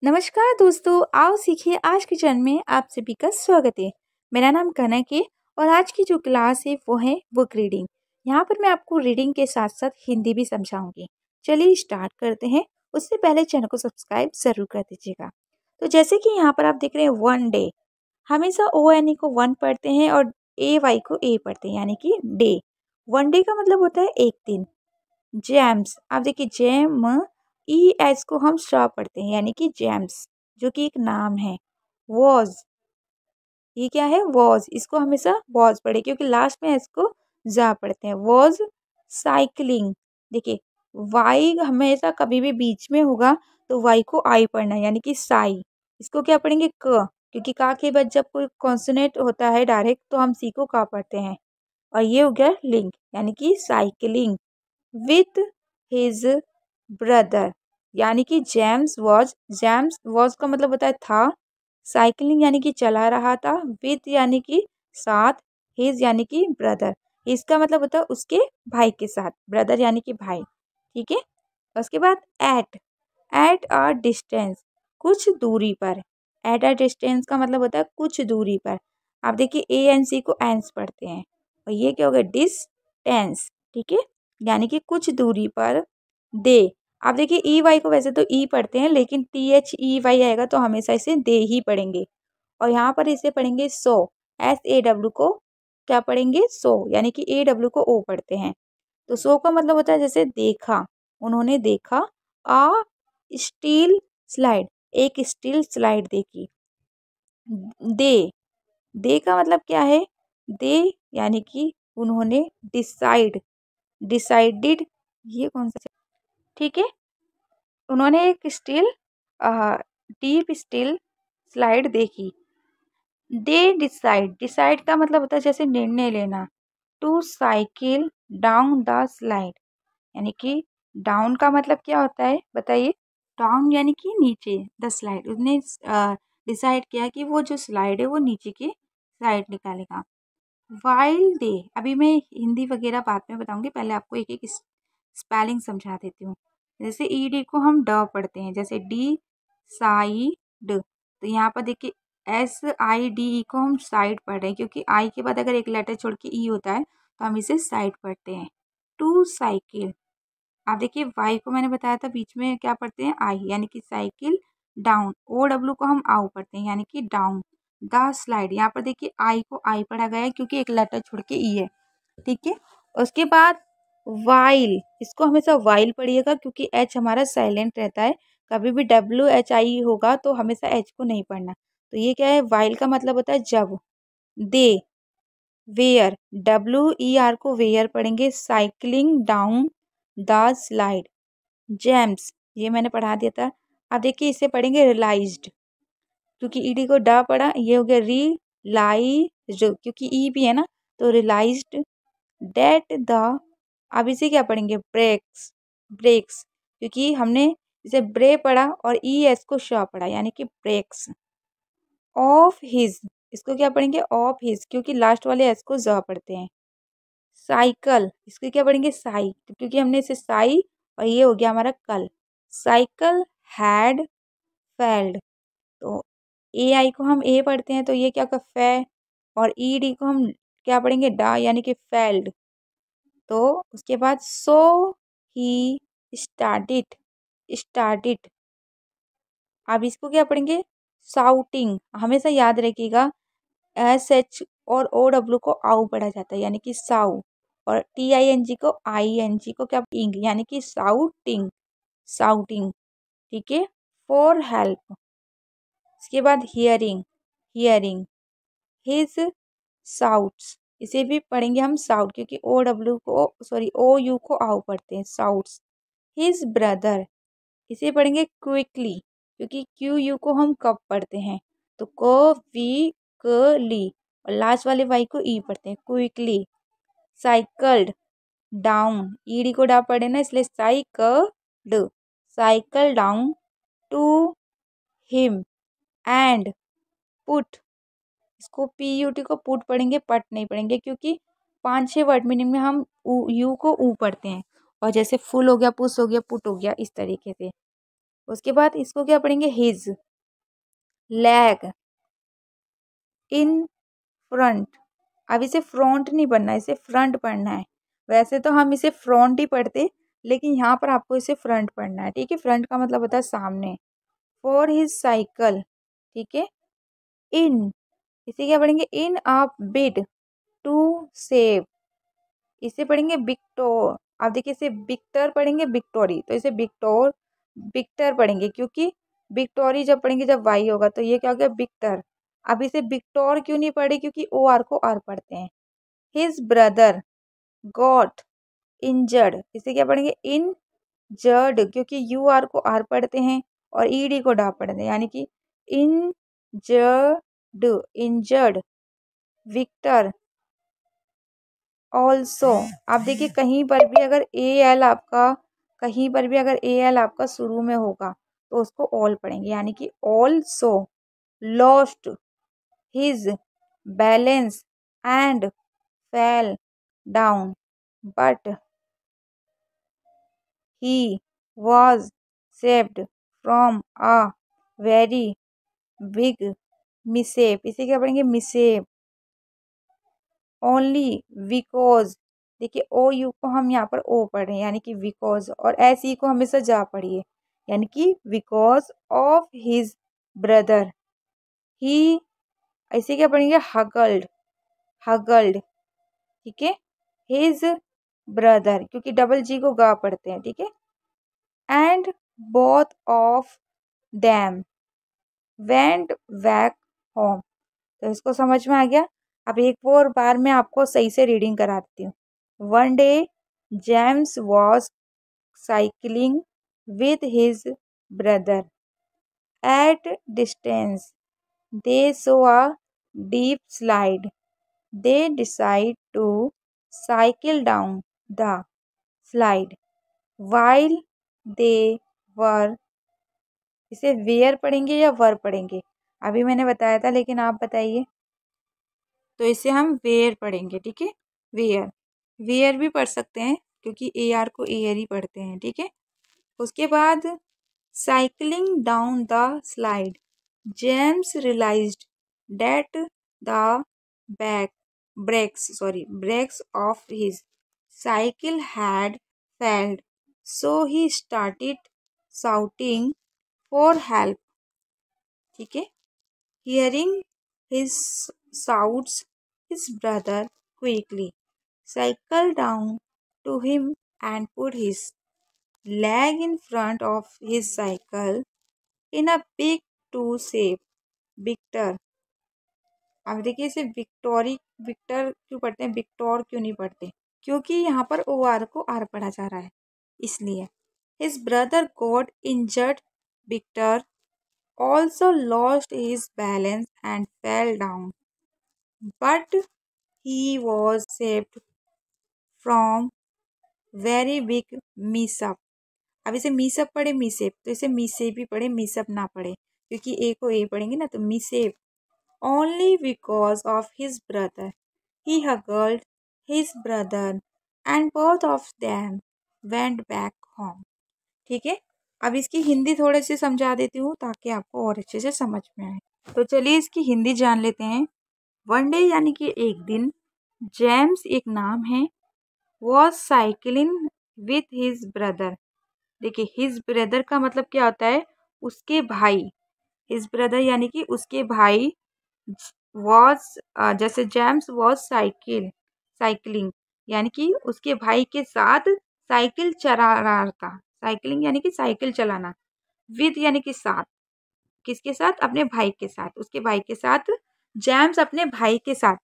नमस्कार दोस्तों, आओ सीखिए आज के जन्म में आप सभी का स्वागत है। मेरा नाम कनक है और आज की जो क्लास है वो है बुक रीडिंग। यहाँ पर मैं आपको रीडिंग के साथ साथ हिंदी भी समझाऊंगी। चलिए स्टार्ट करते हैं। उससे पहले चैनल को सब्सक्राइब जरूर कर दीजिएगा। तो जैसे कि यहाँ पर आप देख रहे हैं वन डे, हमेशा ओ एन ई को वन पढ़ते हैं और ए वाई को ए पढ़ते हैं, यानी कि डे। वन डे का मतलब होता है एक दिन। जेम्स, आप देखिए जेम ई एस को हम श पढ़ते हैं, यानी कि जेम्स, जो कि एक नाम है। वॉज, ये क्या है? वॉज, इसको हमेशा वॉज पढ़े क्योंकि लास्ट में इसको जा पढ़ते हैं। वॉज साइकिलिंग, देखिए वाई हमेशा कभी भी बीच में होगा तो वाई को आई पढ़ना है, यानी कि साई। इसको क्या पढ़ेंगे? क, क्योंकि का के बाद जब कोई कॉन्सोनेंट होता है डायरेक्ट तो हम सी को का पढ़ते हैं। और ये हो गया लिंक, यानी कि साइकिलिंग विथ हिज ब्रदर, यानी कि जेम्स वॉज का मतलब होता है था, साइकिलिंग यानी कि चला रहा था, विथ यानी कि साथ, हिज यानी कि ब्रदर, इसका मतलब होता है उसके भाई के साथ, ब्रदर यानी कि भाई। ठीक है। उसके बाद एट अ डिस्टेंस, कुछ दूरी पर। एट अ डिस्टेंस का मतलब होता है कुछ दूरी पर। आप देखिए ए एन सी को एंस पढ़ते हैं और ये क्या हो गया? डिस्टेंस। ठीक है, यानी कि कुछ दूरी पर। दे, आप देखिए ई वाई को वैसे तो ई पढ़ते हैं लेकिन टी एच ई वाई आएगा तो हमेशा इसे दे ही पढ़ेंगे। और यहाँ पर इसे पढ़ेंगे सो, एस ए डब्ल्यू को क्या पढ़ेंगे? सो, यानी कि ए डब्ल्यू को ओ पढ़ते हैं। तो सो का मतलब होता है जैसे देखा, उन्होंने देखा। आ स्टील स्लाइड, एक स्टील स्लाइड देखी। दे, दे का मतलब क्या है? दे यानी कि उन्होंने डिसाइडेड, ये कौन सा? ठीक है, उन्होंने एक डीप स्टील स्लाइड देखी। दे डिसाइड का मतलब होता है जैसे निर्णय लेना। To cycle down the slide, यानी कि डाउन का मतलब क्या होता है बताइए? डाउन यानी कि नीचे, द स्लाइड, उसने डिसाइड किया कि वो जो स्लाइड है वो नीचे की साइड निकालेगा। वाइल डे, अभी मैं हिंदी वगैरह बाद में बताऊंगी, पहले आपको एक एक स्पेलिंग समझा देती हूँ। जैसे ई डी को हम ड पढ़ते हैं, जैसे डी साइड, तो यहाँ पर देखिए एस आई डी ई को हम साइड पढ़ रहे हैं क्योंकि आई के बाद अगर एक लेटर छोड़ के ई होता है तो हम इसे साइड पढ़ते हैं। टू साइकिल, आप देखिए वाई को मैंने बताया था बीच में क्या पढ़ते हैं? आई, यानी कि साइकिल। डाउन, ओ डब्ल्यू को हम आउ पढ़ते हैं, यानी कि डाउन द स्लाइड, यहाँ पर देखिए आई को आई पढ़ा गया है क्योंकि एक लेटर छोड़ के ई है। ठीक है। उसके बाद वाइल, इसको हमेशा वाइल पढ़िएगा क्योंकि एच हमारा साइलेंट रहता है। कभी भी डब्ल्यू एच आई होगा तो हमेशा एच को नहीं पढ़ना। तो ये क्या है? वाइल का मतलब होता है जब। दे, वेयर, डब्ल्यू ई आर को वेयर पढ़ेंगे। Cycling down the slide. James, ये मैंने पढ़ा दिया था। अब देखिए इसे पढ़ेंगे रियलाइज्ड, क्योंकि ईडी को डा पढ़ा, ये हो गया रियलाइज्ड क्योंकि ई भी है ना, तो रियलाइज्ड डेट द। अब इसे क्या पढ़ेंगे? ब्रेक्स, ब्रेक्स, क्योंकि हमने इसे ब्रे पढ़ा और ई एस को श पढ़ा, यानी कि ब्रेक्स। ऑफ हिज, इसको क्या पढ़ेंगे? ऑफ हिज, क्योंकि लास्ट वाले एस को ज पढ़ते हैं। साइकिल, इसको क्या पढ़ेंगे? साई, क्योंकि हमने इसे साई और ये हो गया हमारा कल। साइकिल हैड फेल्ड, तो ए आई को हम ए पढ़ते हैं तो ये क्या होगा? फे, और ई डी को हम क्या पढ़ेंगे? डा, यानी कि फेल्ड। तो उसके बाद सो ही स्टार्टेड, स्टार्टेड, अब इसको क्या पढ़ेंगे? साउटिंग, हमेशा याद रखिएगा एस एच और ओ डब्ल्यू को आउ पढ़ा जाता है, यानी कि साउ, और टी आई एन जी को आई एन जी को क्या? इंग, यानी कि साउटिंग, साउटिंग। ठीक है। फॉर हेल्प, इसके बाद हियरिंग, हियरिंग हिज साउट्स, इसे भी पढ़ेंगे हम साउट क्योंकि ओ डब्ल्यू को सॉरी ओ यू को आउ पढ़ते हैं, साउट्स। हिज ब्रदर, इसे पढ़ेंगे क्विकली क्योंकि क्यू यू को हम कब पढ़ते हैं? तो को वी क ली, और लास्ट वाले वाई को ई पढ़ते हैं, क्विकली। साइकल्ड डाउन, ईडी को डा पढ़े ना इसलिए cycled, cycle down to him and put, इसको पी यू टी को पुट पढ़ेंगे, पट नहीं पढ़ेंगे क्योंकि 5-6 वर्ड मीनिंग में हम यू को ऊ पढ़ते हैं, और जैसे फुल हो गया, पुश हो गया, पुट हो गया, इस तरीके से। उसके बाद इसको क्या पढ़ेंगे, हिज लेग इन फ्रंट। अब इसे फ्रंट नहीं पढ़ना है, इसे फ्रंट पढ़ना है। वैसे तो हम इसे फ्रंट ही पढ़ते, लेकिन यहाँ पर आपको इसे फ्रंट पढ़ना है, ठीक है। फ्रंट का मतलब होता है सामने। फॉर हिज साइकिल, ठीक है। इन, इसे क्या पढ़ेंगे, इन अ बिड टू सेव, इसे पढ़ेंगे विक्टोर। आप देखिए इसे विक्टर पढ़ेंगे, विक्टोरी, तो इसे विक्टोर विक्टर पढ़ेंगे, क्योंकि विक्टोरी जब पढ़ेंगे जब वाई होगा, तो ये क्या हो गया, विक्टर। अब इसे विक्टोर क्यों नहीं पढ़े, क्योंकि ओ आर को आर पढ़ते हैं। हिज ब्रदर गॉट इंजर्ड, इसे क्या पढ़ेंगे, इन जर्ड, क्योंकि यू आर को आर पढ़ते हैं और ईडी को डा पढ़ते हैं, यानी कि इन जर्ड, इंजर्ड, विक्टर ऑल्सो। आप देखिए कहीं पर भी अगर ए एल आपका, कहीं पर भी अगर ए एल आपका शुरू में होगा तो उसको ऑल पढ़ेंगे, यानी कि also lost his balance and fell down but he was saved from a very big mishap, इसे क्या पढ़ेंगे, mishap only because। देखिए ओ यू को हम यहाँ पर ओ पढ़ रहे हैं, यानी कि बिकॉज, और एस ई को हमेशा जा पढ़िए, यानी कि बिकॉज ऑफ हिज ब्रदर ही, ऐसे क्या पढ़ेंगे, हगल्ड, हगल्ड, ठीक है। हिज ब्रदर, क्योंकि डबल जी को गा पढ़ते हैं, ठीक है। And both of them went back home. तो इसको समझ में आ गया। अब एक और बार मैं आपको सही से रीडिंग कराती हूँ। One day James was cycling with his brother at distance they saw a deep slide they decide to cycle down the slide while they were, इसे वेयर पढ़ेंगे या वर पढ़ेंगे, अभी मैंने बताया था, लेकिन आप बताइए। तो इसे हम वेयर पढ़ेंगे, ठीक है। वेयर, वेयर भी पढ़ सकते हैं, क्योंकि ए आर को एयर ही पढ़ते हैं, ठीक है। उसके बाद cycling down the slide James realised that the back brakes of his cycle had failed, so he started shouting for help, ठीक है। Hearing his shouts, his brother quickly cycled down to him and put his leg in front of his cycle in a big two shape Victor। अब देखिए इसे victory, Victor क्यों पढ़ते हैं, victor क्यों नहीं पढ़ते, क्योंकि यहाँ पर ओ आर को आर पढ़ा जा रहा है, इसलिए। His brother got injured, Victor also lost his balance and fell down, but he was saved from very big mishap। अब इसे मिसअप पढ़े मिसेप, तो इसे मिसेप ही पढ़े, मिसअप ना पढ़े, क्योंकि ए को ए पढ़ेंगे ना, तो मिसेप only because of his brother he huggled his brother and both of them went back home, ठीक है। अब इसकी हिंदी थोड़े से समझा देती हूँ ताकि आपको और अच्छे से समझ में आए। तो चलिए इसकी हिंदी जान लेते हैं। वन डे यानी कि एक दिन, जेम्स एक नाम है, was cycling with his brother. देखिए हिज ब्रदर का मतलब क्या होता है, उसके भाई। हिज ब्रदर यानी कि उसके भाई। वॉज, जैसे जेम्स वॉज साइकिलिंग यानी कि उसके भाई के साथ साइकिल चला रहा था। साइकिलिंग यानी कि साइकिल चलाना। विद यानी कि साथ, किसके साथ, अपने भाई के साथ, उसके भाई के साथ। जेम्स अपने भाई के साथ,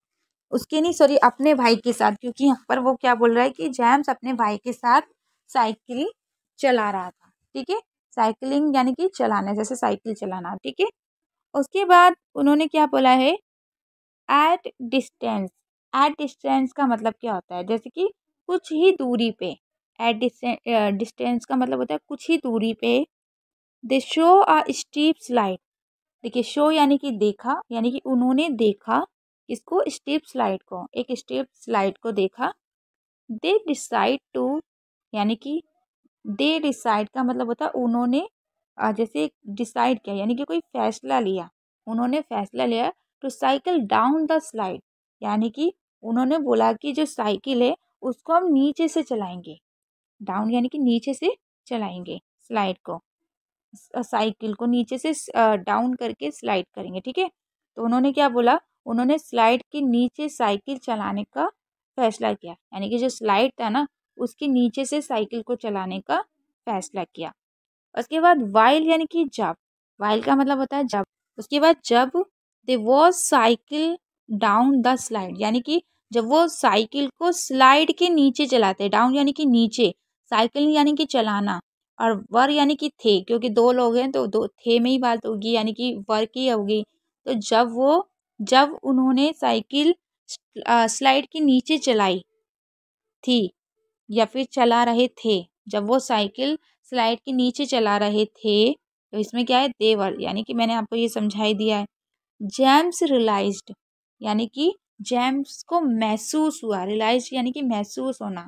उसके नहीं सॉरी अपने भाई के साथ, क्योंकि यहाँ पर वो क्या बोल रहा है कि जेम्स अपने भाई के साथ साइकिल चला रहा था, ठीक है। साइकिलिंग यानी कि चलाना, जैसे साइकिल चलाना, ठीक है। उसके बाद उन्होंने क्या बोला है, एट डिस्टेंस। एट डिस्टेंस का मतलब क्या होता है, जैसे कि कुछ ही दूरी पे। एट डिस्टेंस का मतलब होता है कुछ ही दूरी पे। दे शो अ स्टीप स्लाइड। देखिए शो यानी कि देखा, यानी कि उन्होंने देखा इसको, स्टीप स्लाइड को, एक स्टीप स्लाइड को देखा। दे डिसाइड टू, यानी कि दे डिसाइड का मतलब होता है उन्होंने जैसे डिसाइड किया यानी कि कोई फैसला लिया, उन्होंने फैसला लिया to cycle down the slide, यानी कि उन्होंने बोला कि जो साइकिल है उसको हम नीचे से चलाएंगे। डाउन यानी कि नीचे से चलाएंगे स्लाइड को, साइकिल को नीचे से डाउन करके स्लाइड करेंगे, ठीक है। तो उन्होंने क्या बोला, उन्होंने स्लाइड के नीचे साइकिल चलाने का फैसला किया, यानी कि जो स्लाइड था ना उसके नीचे से साइकिल को चलाने का फैसला किया। उसके बाद वाइल यानी कि जब, वाइल का मतलब होता है जब। उसके बाद जब they was cycle down the slide, यानी कि जब वो साइकिल को स्लाइड के नीचे चलाते, डाउन यानी कि नीचे, साइकिल यानी कि चलाना, और वर यानी कि थे, क्योंकि दो लोग हैं तो दो थे में ही बात होगी, यानी कि वर की होगी। तो जब उन्होंने साइकिल स्लाइड के नीचे चलाई थी या फिर चला रहे थे, जब वो साइकिल स्लाइड के नीचे चला रहे थे, तो इसमें क्या है, देवर, यानी कि मैंने आपको ये समझाई दिया है। जेम्स रियलाइज्ड, यानी कि जेम्स को महसूस हुआ, रियलाइज यानी कि महसूस होना,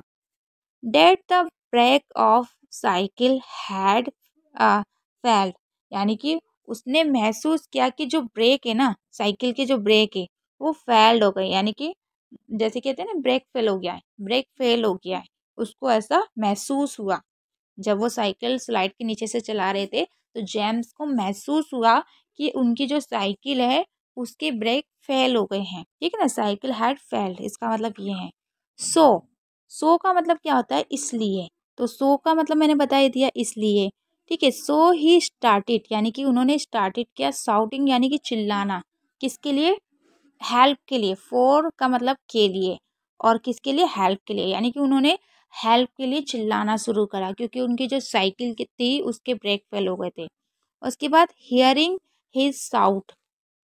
that the brake of cycle had failed, यानी कि उसने महसूस किया कि जो ब्रेक है ना, साइकिल के जो ब्रेक है वो फेल्ड हो गए, यानी कि जैसे कहते हैं ना ब्रेक फेल हो गया है, ब्रेक फेल हो गया है, उसको ऐसा महसूस हुआ। जब वो साइकिल स्लाइड के नीचे से चला रहे थे तो जेम्स को महसूस हुआ कि उनकी जो साइकिल है उसके ब्रेक फेल हो गए हैं, ठीक है ना, साइकिल हैड फेल्ड, इसका मतलब ये है। सो का मतलब क्या होता है, इसलिए, तो सो का मतलब मैंने बता दिया, इसलिए, ठीक है। सो ही स्टार्टेड, यानी कि उन्होंने स्टार्टेड किया शाउटिंग, यानी कि चिल्लाना, किसके लिए, हेल्प के लिए, फॉर का मतलब के लिए, और किसके लिए, हेल्प के लिए, यानी कि उन्होंने हेल्प के लिए चिल्लाना शुरू करा क्योंकि उनकी जो साइकिल की थी उसके ब्रेक फेल हो गए थे। उसके बाद हियरिंग हिज साउट,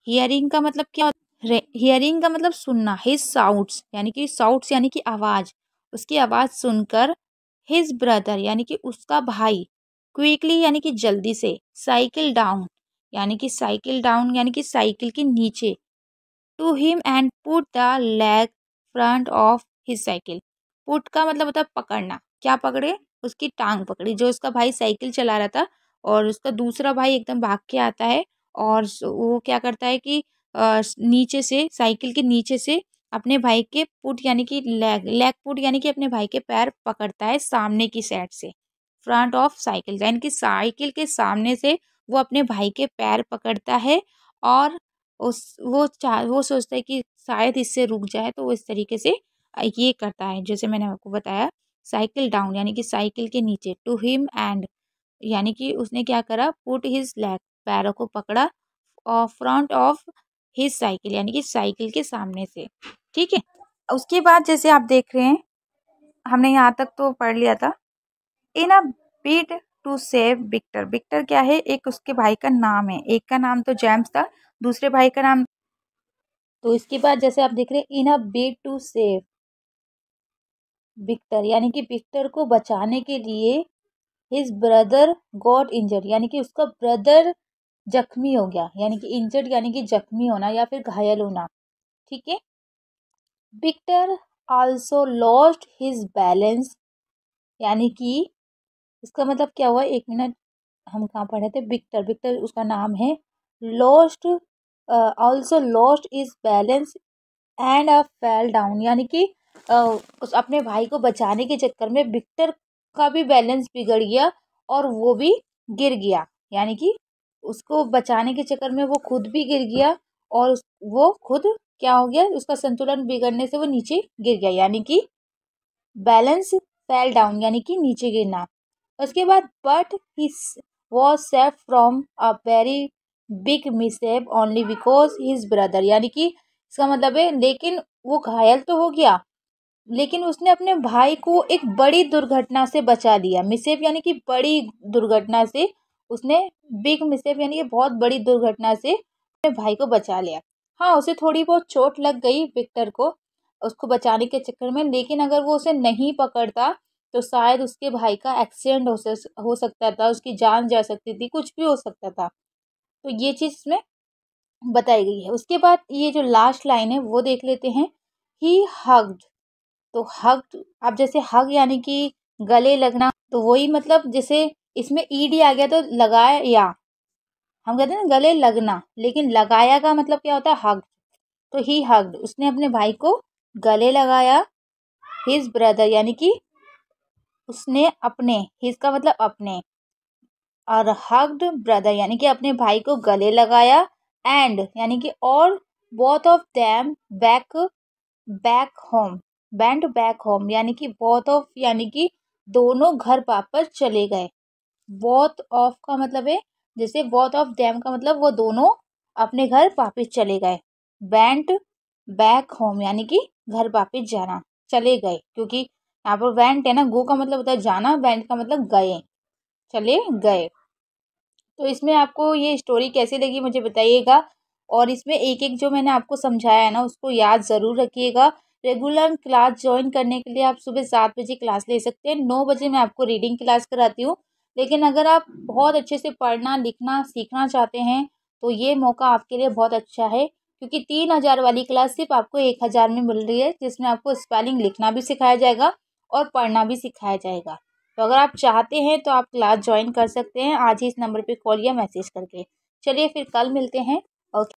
हियरिंग का मतलब क्या, हियरिंग का मतलब सुनना, हिज साउट्स यानी कि साउट्स यानी कि आवाज़, उसकी आवाज़ सुनकर हिज ब्रदर यानी कि उसका भाई, क्विकली यानी कि जल्दी से, साइकिल डाउन यानी कि साइकिल डाउन यानी कि साइकिल के नीचे, to him and put the leg front of his cycle, put का मतलब होता है पकड़ना, क्या पकड़े, उसकी टांग पकड़ी, जो उसका भाई साइकिल चला रहा था और उसका दूसरा भाई एकदम भाग के आता है और वो क्या करता है कि नीचे से, साइकिल के नीचे से अपने भाई के पुट यानी कि लेग पुट यानी कि अपने भाई के पैर पकड़ता है सामने की साइड से, फ्रंट ऑफ साइकिल यानी कि साइकिल के सामने से वो अपने भाई के पैर पकड़ता है, और वो सोचता है कि शायद इससे रुक जाए, तो वो इस तरीके से ये करता है, जैसे मैंने आपको बताया, साइकिल डाउन यानी कि साइकिल के नीचे, टू हिम एंड यानी कि उसने क्या करा, पुट हिज लेग पैरों को पकड़ा, और फ्रंट ऑफ हिज साइकिल यानी कि साइकिल के सामने से, ठीक है। उसके बाद जैसे आप देख रहे हैं, हमने यहाँ तक तो पढ़ लिया था। In a bid to save Victor, Victor क्या है, एक उसके भाई का नाम है, एक का नाम तो जेम्स था, दूसरे भाई का नाम, तो इसके बाद जैसे आप देख रहे हैं, इन a bid to save Victor यानी कि विक्टर को बचाने के लिए, हिज ब्रदर गॉट इंजर्ड यानी कि उसका ब्रदर जख्मी हो गया, यानी कि इंजर्ड यानी कि जख्मी होना या फिर घायल होना, ठीक है। Victor also lost his balance, यानी कि इसका मतलब क्या हुआ, एक मिनट, हम कहाँ पढ़े थे, विक्टर, विक्टर उसका नाम है, lost also lost is balance and a fell down, यानी कि उस अपने भाई को बचाने के चक्कर में विक्टर का भी बैलेंस बिगड़ गया और वो भी गिर गया, यानी कि उसको बचाने के चक्कर में वो खुद भी गिर गया, और वो खुद क्या हो गया, उसका संतुलन बिगड़ने से वो नीचे गिर गया, यानी कि बैलेंस फेल डाउन यानी कि नीचे गिरना। उसके बाद but he was safe from a very big mishap only because his brother, यानी कि इसका मतलब है, लेकिन वो घायल तो हो गया लेकिन उसने अपने भाई को एक बड़ी दुर्घटना से बचा लिया, मिसहेप यानी कि बड़ी दुर्घटना से, उसने बिग मिसहेप यानी कि बहुत बड़ी दुर्घटना से अपने भाई को बचा लिया। हाँ, उसे थोड़ी बहुत चोट लग गई विक्टर को उसको बचाने के चक्कर में, लेकिन अगर वो उसे नहीं पकड़ता तो शायद उसके भाई का एक्सीडेंट हो सकता था, उसकी जान जा सकती थी, कुछ भी हो सकता था। तो ये चीज़ इसमें बताई गई है। उसके बाद ये जो लास्ट लाइन है वो देख लेते हैं, ही हग्ड, तो हग, अब जैसे हग यानी कि गले लगना, तो वही मतलब जैसे इसमें ईडी आ गया तो लगाया, हम कहते हैं ना गले लगना, लेकिन लगाया का मतलब क्या होता है, हग। तो ही हग्ड, उसने अपने भाई को गले लगाया। हिज ब्रदर यानी कि उसने अपने, हिज का मतलब अपने, और हग्ड ब्रदर यानी कि अपने भाई को गले लगाया। एंड यानी कि और both of them back back home, went back home यानी कि बोथ ऑफ यानी कि दोनों घर वापस चले गए। बोथ ऑफ का मतलब है, जैसे बोथ ऑफ देम का मतलब वो दोनों अपने घर वापस चले गए। वेंट बैक होम यानी कि घर वापस जाना, चले गए, क्योंकि यहाँ पर वेंट है ना, गो का मतलब होता है जाना, वेंट का मतलब गए, चले गए। तो इसमें आपको ये स्टोरी कैसी लगी मुझे बताइएगा। और इसमें एक एक जो मैंने आपको समझाया है ना उसको याद ज़रूर रखिएगा। रेगुलर क्लास ज्वाइन करने के लिए आप सुबह 7 बजे क्लास ले सकते हैं। 9 बजे मैं आपको रीडिंग क्लास कराती हूँ। लेकिन अगर आप बहुत अच्छे से पढ़ना लिखना सीखना चाहते हैं तो ये मौका आपके लिए बहुत अच्छा है, क्योंकि 3,000 वाली क्लास सिर्फ आपको 1,000 में मिल रही है, जिसमें आपको स्पेलिंग लिखना भी सिखाया जाएगा और पढ़ना भी सिखाया जाएगा। तो अगर आप चाहते हैं तो आप क्लास ज्वाइन कर सकते हैं आज ही इस नंबर पे कॉल या मैसेज करके। चलिए फिर कल मिलते हैं। ओके।